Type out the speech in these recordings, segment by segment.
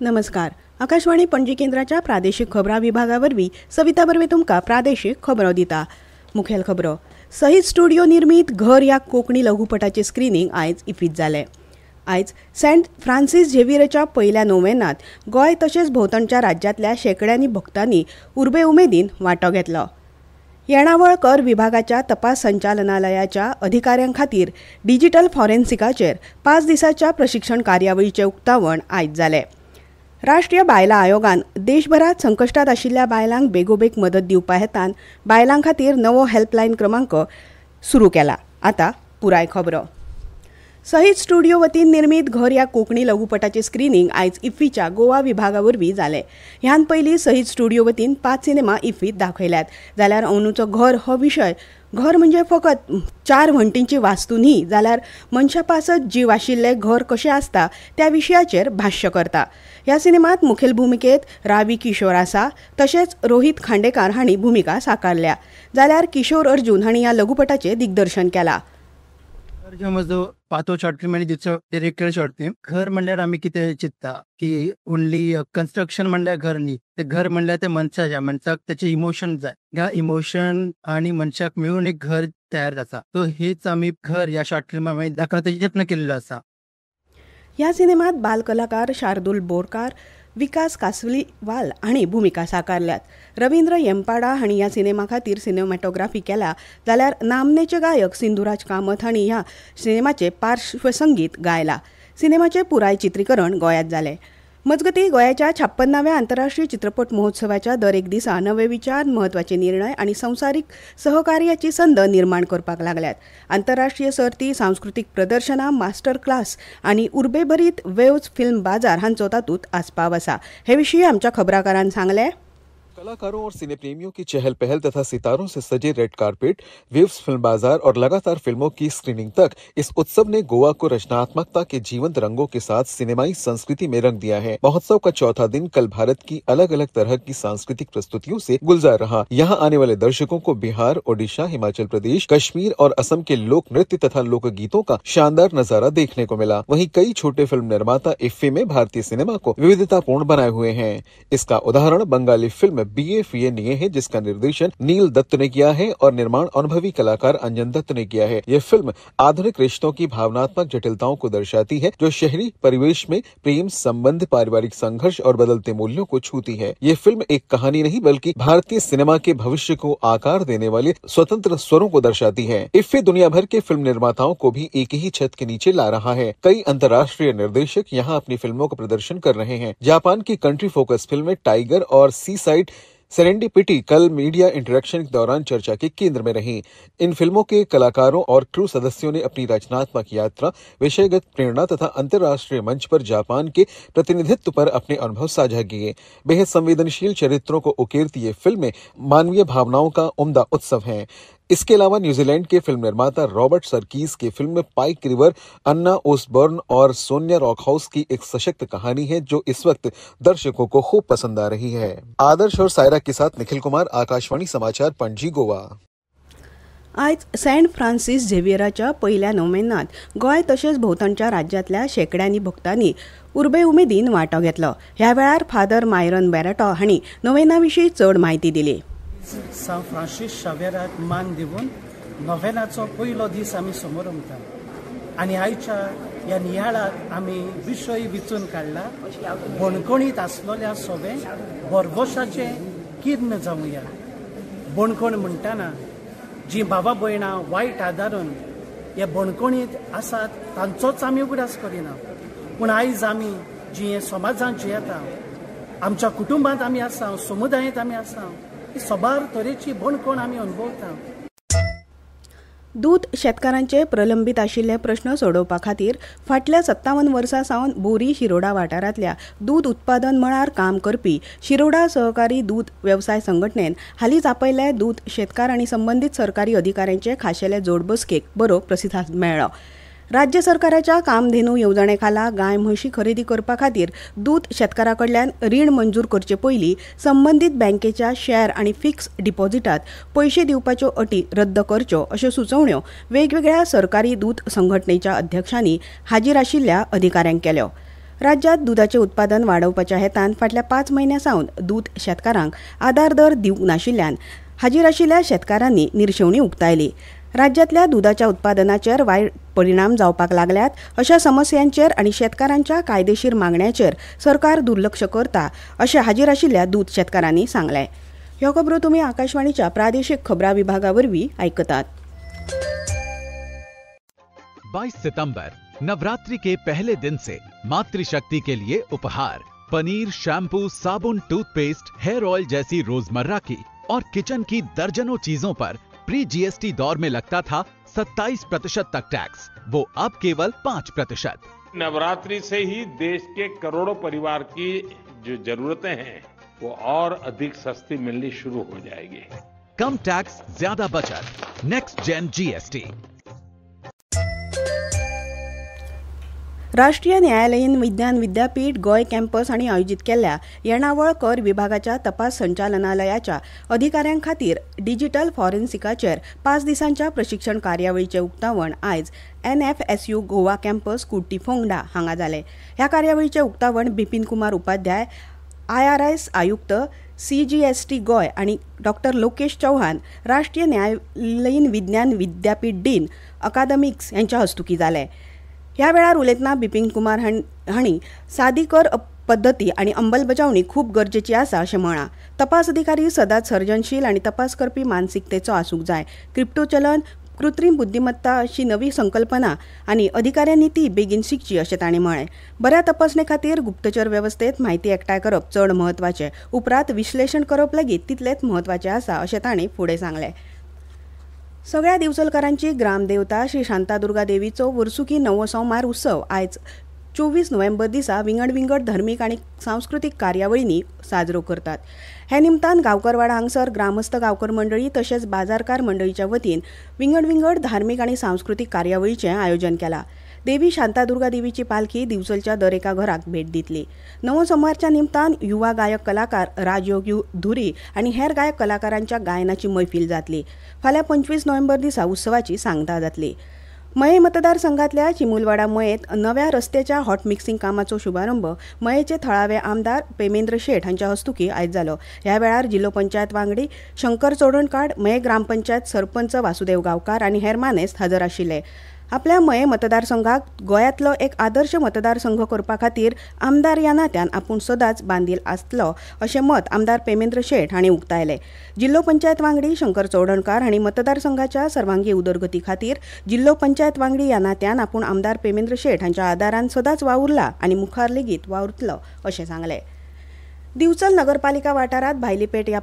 नमस्कार. आकाशवाणी पणजी केंद्राच्या प्रादेशिक खबरां विभागावरवीं सविता बर्वे तुमकां प्रादेशिक खबरो दिता. मुखेल खबरो. सहीद स्टुडिओ निर्मीत घर ह्या कोंकणी लघुपटाचें स्क्रीनिंग आयज इफ्फीत जालें. आयज सेंट फ्रांसीस झेवियराच्या पयल्या नोवेनांत गोंय तशेंच भोंवतणच्या राज्यांतल्या शेकड्यांनी भक्तांनी उर्बे उमेदीन वांटो घेतलो. येणावळ कर विभागाच्या तपास संचालनालयाच्या अधिकाऱ्यां खातीर डिजिटल फॉरेन्सिकाचेर 5 दिसांच्या प्रशिक्षण कार्यावळीचें उक्तावण आयज जालें. राष्ट्रीय बायलां आयोगान देशभरात संकश्टात आशिल्ल्या बायलांक बेगोबेग मदत दिवपा हेतान बायलां खातीर नवो हेल्पलायन क्रमांक सुरू केला. आतां पुराय खबरो. सहीद स्टुडिओ वतीन निर्मीत घर ह्या कोंकणी लघुपटाचें स्क्रीनिंग आयज इफ्फीच्या गोवा विभागा वरवीं जालें. ह्यान पयलीं सहीद स्टुडिओ वतीन 5 सिनेमा इफ्फीत दाखयल्यात. जाल्यार अंदूचो घर हो विशय घर म्हणजे फकत 4 वण्टींची वास्तू न्ही, जाल्यार मनशा पासत जीव आशिल्लें घर कशें आसता त्या विशयाचेर भाश्य करता. ह्या सिनेमांत मुखेल भुमिकेत रावी किशोर आसा, तशेंच रोहित खांडेकार हांणी भुमिका साकारल्या. जाल्यार किशोर अर्जुन हांणी ह्या लघुपटाचें दिग्दर्शन केलां. म्हजो पातो शॉर्ट फिल्म आनी दिसो डिरेक्टर शॉर्ट फिल्म. घर म्हणल्यार आमी कितें चिंतता की ओन्ली कन्स्ट्रक्शन म्हणल्यार घर न्ही, ते घर म्हणल्यार ते मनशाक त्याचे इमोशन जाय. ह्या इमोशन आणि मनशाक मेळून एक घर तयार जाता. सो हेच आमी घर ह्या शॉर्ट फिल्मा दाखोवपाचो यत्न केल्लो आसा. ह्या सिनेमांत बालकलाकार शार्दूल बोरकार, विकास कासलीवाल हांणी भुमिका साकारल्यात. रवींद्र येंपाडा हांणी ह्या सिनेमा खातीर सिनेमॅटोग्राफी केल्या, जाल्यार नामनेचे गायक सिंधुराज कामत हांणी ह्या सिनेमाचें पार्श्वसंगीत गायलां. सिनेमाचें पुराय चित्रीकरण गोंयांत जालें. मजगतीं गोंयाच्या 56व्या आंतरराष्ट्रीय चित्रपट महोत्सवाच्या दर एक दिसा नवे विचार, म्हत्वाचे निर्णय आनी संवसारीक सहकार्याची संद निर्माण करपाक लागल्यात. आंतरराष्ट्रीय सर्ती, सांस्कृतीक प्रदर्शनां, मास्टर क्लास आनी उर्बेभरीत वेव्ज फिल्म बाजार हांचो तातूंत आस्पाव आसा. हे विशीं आमच्या खबराकारान सांगलें. कलाकारों और सिने प्रेमियों की चहल पहल तथा सितारों से सजे रेड कारपेट, वेव्स फिल्म बाजार और लगातार फिल्मों की स्क्रीनिंग तक, इस उत्सव ने गोवा को रचनात्मकता के जीवंत रंगों के साथ सिनेमाई संस्कृति में रंग दिया है. महोत्सव का चौथा दिन कल भारत की अलग अलग तरह की सांस्कृतिक प्रस्तुतियों से गुलजार रहा. यहाँ आने वाले दर्शकों को बिहार, ओडिशा, हिमाचल प्रदेश, कश्मीर और असम के लोक नृत्य तथा लोकगीतों का शानदार नजारा देखने को मिला. वहीं कई छोटे फिल्म निर्माता इफ्फी में भारतीय सिनेमा को विविधतापूर्ण बनाए हुए हैं. इसका उदाहरण बंगाली फिल्म BFA निये है, जिसका निर्देशन नील दत्त ने किया है और निर्माण अनुभवी कलाकार अंजन दत्त ने किया है. यह फिल्म आधुनिक रिश्तों की भावनात्मक जटिलताओं को दर्शाती है, जो शहरी परिवेश में प्रेम संबंध, पारिवारिक संघर्ष और बदलते मूल्यों को छूती है. यह फिल्म एक कहानी नहीं बल्कि भारतीय सिनेमा के भविष्य को आकार देने वाले स्वतंत्र स्वरों को दर्शाती है. इफ्फी दुनिया भर के फिल्म निर्माताओं को भी एक ही छत के नीचे ला रहा है. कई अंतर्राष्ट्रीय निर्देशक यहाँ अपनी फिल्मों का प्रदर्शन कर रहे हैं. जापान की कंट्री फोकस फिल्में टाइगर और सी साइड सेरेंडिपिटी कल मीडिया इंटरेक्शन के दौरान चर्चा के केंद्र में रही. इन फिल्मों के कलाकारों और क्रू सदस्यों ने अपनी रचनात्मक यात्रा, विषयगत प्रेरणा तथा अंतर्राष्ट्रीय मंच पर जापान के प्रतिनिधित्व पर अपने अनुभव साझा किए. बेहद संवेदनशील चरित्रों को उकेरती ये फिल्में मानवीय भावनाओं का उम्दा उत्सव हैं. इसके अलावा न्यूजीलैंड के फिल्म निर्माता रॉबर्ट सरकीस की फिल्म पाइक रिवर अन्ना ओसबर्न और सोनिया रॉकहाउस की एक सशक्त कहानी है, जो इस वक्त दर्शकों को खूब पसंद आ रही है. आदर्श और सायरा के साथ निखिल कुमार, आकाशवाणी समाचार, पणजी, गोवा. आयज सेंट फ्रांसीस झेवियराच्या पयल्या नोवेनांत गोंय तशेंच भोंवतणच्या राज्यांतल्या शेकड्यांनी भक्तांनी उर्बे उमेदीन वांटो घेतलो. ह्या वेळार फादर मायरन बेराटो हांणी नोवेना विशीं चड म्हायती दिली. सान फ्रांसीस शावेराक मान दिवन नोवेनाचो पयलो दीस आमी समोर उमता आनी आयच्या ह्या नियाळाक आमी विशय विचून काडला. बोणकोणीत आसलोल्या सोबे बोरगोशाचे किर्न जावुया. बोणकोण म्हणटाना जी बाबा भयणां वायट आदारून हे बोणकोणीत आसात तांचोच आमी उगडास करिना, पूण आयज आमी जी समाजांत जियेता, आमच्या कुटुंबांत आमी आसा, समुदायांत आमी आसा, सबार तरेची बोणकोण आमी अनुभवता. दूद शेतकारांचे प्रलंबीत आशिल्ले प्रश्न सोडोवपा खातीर फाटल्या 57 वर्सां सावन बोरी शिरोडा वाठारांतल्या दूद उत्पादन मळार काम करपी शिरोडा सहकारी दूद वेवसाय संघटनेन हालींच आपयल्ले दूद शेतकार आनी संबंदीत सरकारी अधिकाऱ्यांचे खाशेले जोड बसकेक बरो प्रतिसाद मेळ्ळो. राज्य सरकाराच्या कामधेनू येवजणे खाला गाय म्हशी खरेदी करपा खातीर दूद शेतकारा कडल्यान रीण मंजूर करचे पयलीं संबंदीत बँकेच्या शेअर आनी फिक्स डिपॉझिटात पयशे दिवपाच्यो अटी रद्द करच्यो अश्यो सुचोवण्यो वेगवेगळ्या सरकारी दूद संघटनेच्या अध्यक्षांनी हाजीर आशिल्ल्या अधिकाऱ्यांक केल्यो. राज्यात दुधाचे उत्पादन वाढवपाच्या हेतान फाटल्या 5 म्हयन्यासावन दूध शेतकारांक आधार दर दिवंक नाशिल्ल्यान हाजीर आशिल्ल्या शेतकारांनी निरशेवणी उक्तायली. राज्यातल्या दुधाच्या उत्पादनाचेर वायट परिणाम जावपाक लागल्यात अशा समस्यांचेर आनी शेतकारांच्या कायदेशीर मागण्यांचेर सरकार दुर्लक्ष करता अशें हाजीर आशिल्ल्या दूध शेतकारांनी सांगलें. ह्यो खबरो तुमी आकाशवाणीच्या प्रादेशीक खबरां विभागावरवीं आयकतात. 22 सितंबर नवरात्रि के पहले दिन से मातृशक्ति के लिए उपहार पनीर, शैम्पू, साबुन, टूथपेस्ट, हेयर ऑयल जैसी रोजमर्रा की और किचन की दर्जनों चीजों पर प्री जीएसटी दौर में लगता था 27% तक टैक्स, वो अब केवल 5%। नवरात्रि से ही देश के करोड़ों परिवार की जो जरूरतें हैं वो और अधिक सस्ती मिलनी शुरू हो जाएगी। कम टैक्स, ज्यादा बचत, नेक्स्ट जेन जीएसटी। राष्ट्रीय न्यायालयीन विज्ञान विद्यापीठ गोय कॅम्पस हांणी आयोजीत केल्ल्या येणावळ कर विभागाच्या तपास संचालनालयाच्या अधिकाऱ्यां खातीर डिजिटल फॉरेन्सिकाचेर 5 दिसांच्या प्रशिक्षण कार्यावळीचें उक्तावण आयज NFSU गोवा कॅम्पस कुर्टी फोंडा हांगा जालें. ह्या कार्यावळीचें उक्तावण बिपिन कुमार उपाध्याय, IRS आयुक्त, CGST गोय आनी डॉ. लोकेश चव्हाण, राष्ट्रीय न्यायालयीन विज्ञान विद्यापीठ डीन अकादमिक्स यांच्या हस्तुकी जालें. ह्या वेळार उलयतना बिपिन कुमार हांणी सादी कर पद्दती आनी अंमलबजावणी खूब गरजेची आसा अशें म्हळां. तपास अधिकारी सदांच सर्जनशील आनी तपास करपी मानसिकतेचो आसूंक जाय. क्रिप्टो चलन, कृत्रीम बुद्धिमत्ता अशी नवी संकल्पना आनी अधिकाऱ्यांनी ती बेगीन शिकची अशें तांणी म्हळें. बऱ्या तपासणे खातीर गुप्तचर वेवस्थेत म्हायती एकठांय करप चड म्हत्वाचें, उपरांत विश्लेशण करप लेगीत तितलेंच म्हत्वाचें आसा अशें तांणी फुडें सांगलें. सगळ्या दिवचलकारांची ग्रामदेवता श्री शांतादुर्गा देवीचो वर्सुकी नवो संमार उत्सव आयज 24 नोव्हेंबर दिसा विंगड धर्मीक आनी सांस्कृतीक कार्यावळींनी साजरो करतात. हे निमतान गांवकरवाडा हांगसर ग्रामस्थ गांवकर मंडळी तशेंच बाजारकार मंडळीच्या वतीन विंगड धार्मीक आनी सांस्कृतीक कार्यावळीचें आयोजन केलां. देवी शांतादुर्गा देवीची पालखी दिवचलच्या दर एका घराक भेट दितली. नवो संवारच्या निमतान युवा गायक कलाकार राजयोग धुरी आनी हेर गायक कलाकारांच्या गायनाची मैफिल जातली. फाल्यां 25 नोव्हेंबर दिसा उत्सवाची सांगता जातली. मये मतदारसंघातल्या चिमुलवाडा मयेत नव्या रस्त्याच्या हॉट मिक्सिंग कामाचो शुभारंभ मयेचे थळावे आमदार पेमेंद्र शेठ हांच्या हस्तुकी आयज जालो. ह्या वेळार जिल्लो पंचायत वांगडी शंकर चोडणकाड, मये ग्रामपंचायत सरपंच वासुदेव गांवकार आनी हेर मानेस्त हाजर आशिल्ले. आपल्या मये मतदारसंघाक गोंयांतलो एक आदर्श मतदारसंघ करपा खातीर आमदार ह्या नात्यान आपूण सदांच बांदील आसतलो अशें मत आमदार पेमेंद्र शेठ हांणी उक्तायलें. जिल्लो पंचायत वांगडी शंकर चोडणकार हांणी मतदारसंघाच्या सर्वांगी उदरगती खातीर जिल्लो पंचायत वांगडी ह्या नात्यान आपूण आमदार पेमेंद्र शेठ हांच्या आदारान सदांच वावुरला आनी मुखार लेगीत वावुरतलो अशें सांगलें. दिवचल नगरपालिका वाठारात भायलीपेट ह्या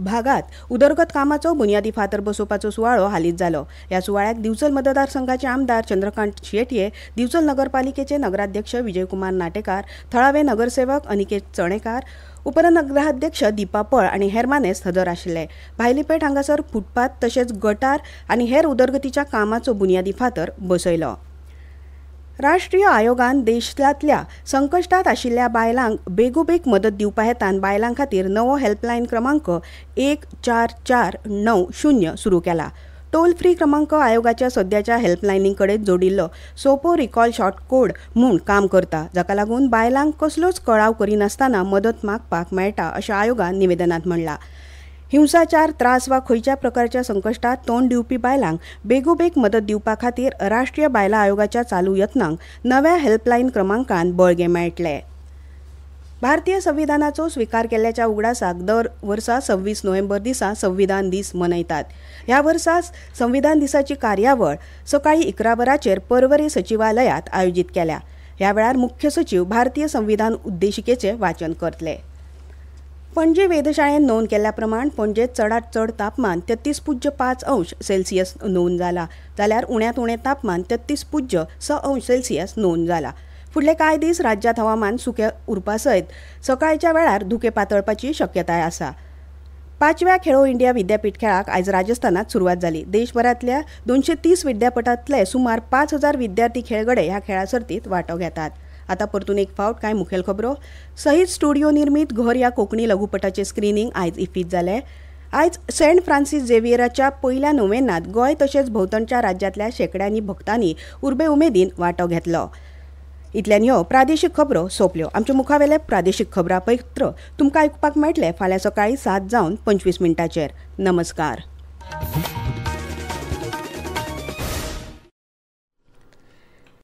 भागात उदरगत कामाचो बुन्यादी फातर बसोवपाचो सुवाळो हालींच जालो. ह्या सुवाळ्याक दिवचल मतदारसंघाचे आमदार चंद्रकांत शेटये, दिवचल नगरपालिकेचे नगराध्यक्ष विजयकुमार नाटेकार, थळावे नगरसेवक अनिकेत चणेकार, उपनगराध्यक्ष दीपा पळ आनी हेर मानेस्त हजर आशिल्ले. भायलीपेट हांगासर फुटपाथ तशेंच गटार आनी हेर उदरगतीच्या कामाचो बुन्यादी फातर बसयलो. राष्ट्रीय आयोगान देशांतल्या संकश्टांत आशिल्ल्या बायलांक बेगोबेग मदत दिवपा हेतान बायलां खातीर नवो हेल्पलायन क्रमांक 1449 सुरू केला. टोल फ्री क्रमांक आयोगाच्या सद्याच्या हेल्पलायनी कडेन जोडिल्लो सोपो रिकॉल शॉर्ट कोड म्हूण काम करता, जाका लागून बायलांक कसलोच कळाव करिनासतना मदत मागपाक मेळटा अशें आयोगान निवेदनांत म्हणलां. हिंसाचार, त्रास वा खंयच्या प्रकारच्या संकश्टांत तोंड दिवपी बायलांक बेगोबेग मदत दिवपा खातीर राष्ट्रीय बायलां आयोगाच्या चालू यत्नांक नव्या हेल्पलायन क्रमांकान बळगें मेळटलें. भारतीय संविधानाचो स्विकार केल्ल्याच्या उगडासाक दर वर्सा 26 नोव्हेंबर दिसा संविधान दीस मनयतात. ह्या वर्सा संविधान दिसाची कार्यावळ सकाळी 11 वरांचेर पर्वरी सचिवालयात आयोजीत केल्या. ह्या वेळार मुख्य सचिव भारतीय संविधान उद्देशिकेचें वाचन करतले. पणजी वेधशाळेन नोंद केल्ल्या प्रमाण पणजेत चडांत चड तापमान 33.5°C नोंद जाला, जाल्यार उण्यांत उणें तापमान 33.6°C नोंद जाला. फुडले कांय दीस राज्यांत हवामान सुकें उरपा सयत सकाळच्या वेळार धुकें पातळपाची शक्यताय आसा. 5व्या खेलो इंडिया विद्यापीठ खेळाक आयज राजस्थानात सुरवात जाली. देशभरांतल्या 230 विद्यापीठांतले सुमार 5000 विद्यार्थी खेळगडे ह्या खेळा सर्तींत वांटो घेतात. आता परतून एक फावट कांय मुखेल खबरो. सहीद स्टुडिओ निर्मीत घर ह्या कोंकणी लघुपटाचें स्क्रिनींग आयज इफ्फीत जालें. आयज सेंट फ्रांसीस झेवियराच्या पयल्या नोवेनांत गोंय तशेंच भोंवतणच्या राज्यांतल्या शेकड्यांनी भक्तांनी उर्बे उमेदीन वांटो घेतलो. इतल्यान ह्यो प्रादेशीक खबरो सोंपल्यो. आमचे मुखावेले प्रादेशीक खबरां पत्र तुमकां आयकुपाक मेळटले फाल्यां सकाळीं 7:25 नमस्कार.